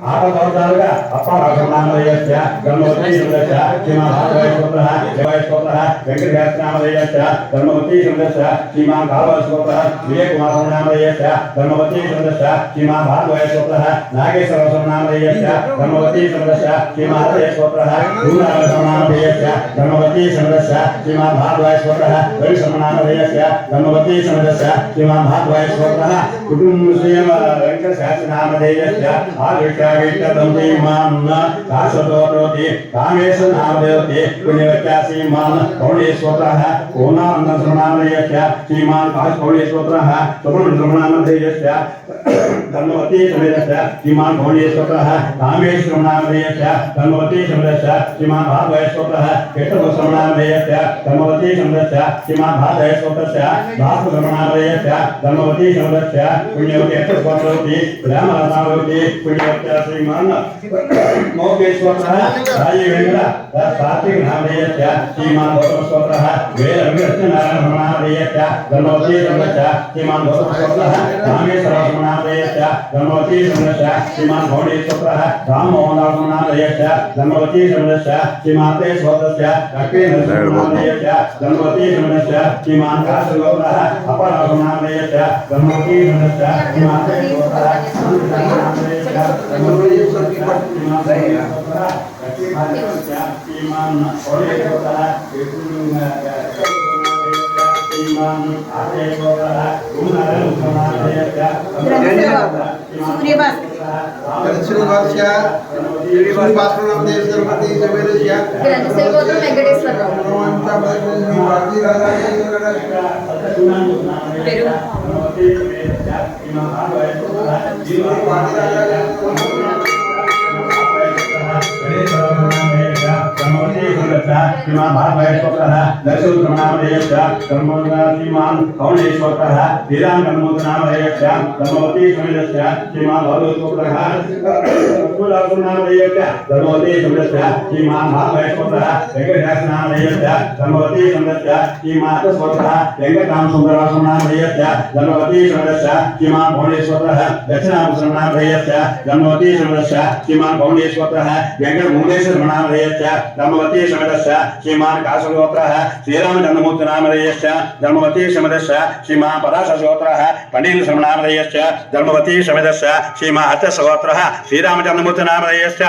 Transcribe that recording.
ఆపదోదాలుగా అప్పారామనామధేయస్య Dharmavati సమదస్య Shriman భాగవతోత్తరః దేవైస్తోత్తరః వెంకటేశ్వరనామధేయస్య Dharmavati సమదస్య Shriman కాళవస్తోత్తరః విజయకుమారనామధేయస్య Dharmavati సమదస్య Shriman భాగవతోత్తరః నాగేశ్వరనామధేయస్య Dharmavati సమదస్య Shriman హరేశ్వరః గురునామధేయస్య Dharmavati సమదస్య Shriman భాగవతోత్తరః హరిశమనామధేయస్య Dharmavati సమదస్య Shriman భాగవతోత్తరః కుటుంబశ్రీమ వెంకటశాస్త్రనామధేయస్య ఆవిష్కావిష్టదంతిమాన్న కాశతోరోతి కామేశనామదేవతి పుణ్యవ్యత్యాసీమాన్ కౌళేశ్వరః పూర్ణానందనామధేయస్య Shriman కౌళేశ్వరః సుబ్రహ్మణ్యనామధేయస్య Dharmavati సమదస్య Shriman కౌళేశ్వరః కామేశ్వరనామధేయస్య Dharmavati సమదస్య Shriman భాగవతోత్తరః కేశవనామధేయస్య Dharmavati సమదస్య Shriman భాగవతోత్తరస్య భాస్కరనామధేయస్య Dharmavati సమదస్య పుణ్యవ్యత్యాసీమాన్ రామనామవతి పుణ్యవ్యత్యాసీమాన్ మోగేశ్వరః Raji Venkata Satwik నామధేయస్య Shriman గౌతమస్తోత్రః Veda విరచనామధేయస్య Dharmavati సమదస్య Shriman గౌతమస్తోత్రః రామేశ్వరనామధేయస్య Dharmavati సమదస్య Shriman గౌడేశ్వరః రామమోహనామధేయస్య Dharmavati సమదస్య శ్రీమాతే స్వదస్య లక్ష్మీనరసింహనామధేయస్య Dharmavati సమదస్య Shriman కాశగౌరః అపరామనామధేయస్య Dharmavati సమదస్య శ్రీమాతే స్వదస్య Dharmavati Shriman గౌడేశ్వరః Shriman భాగవతోత్తరః దశరథనామధేయస్య Dharmavati కౌళేశ్వరః శ్రీరామనామధేయస్య Dharmavati సమదస్య Shriman భాగవతోత్తరః కులాసునామధేయస్య Dharmavati సమదస్య Shriman భాగవతోత్తరః వెంకటేశ్వరనామధేయస్య Dharmavati సమదస్య Shriman స్వతః వెంకటాంశుందరాసునామధేయస్య Dharmavati సమదస్య Shriman కౌళేశ్వరః దక్షిణాంశనామధేయస్య Dharmavati సమదస్య Shriman కౌళేశ్వరః వెంకటముండేశ్వరనామధేయస్య Dharmavati సమదస్య Shriman కాశగోత్రః శ్రీరామచంద్రమూర్తినామధేయస్య Dharmavati సమదస్య Shriman పరాశరగోత్రః పండితనామధేయస్య Dharmavati సమదస్య Shriman హస్తగోత్రః శ్రీరామచంద్రమూర్తినామధేయస్య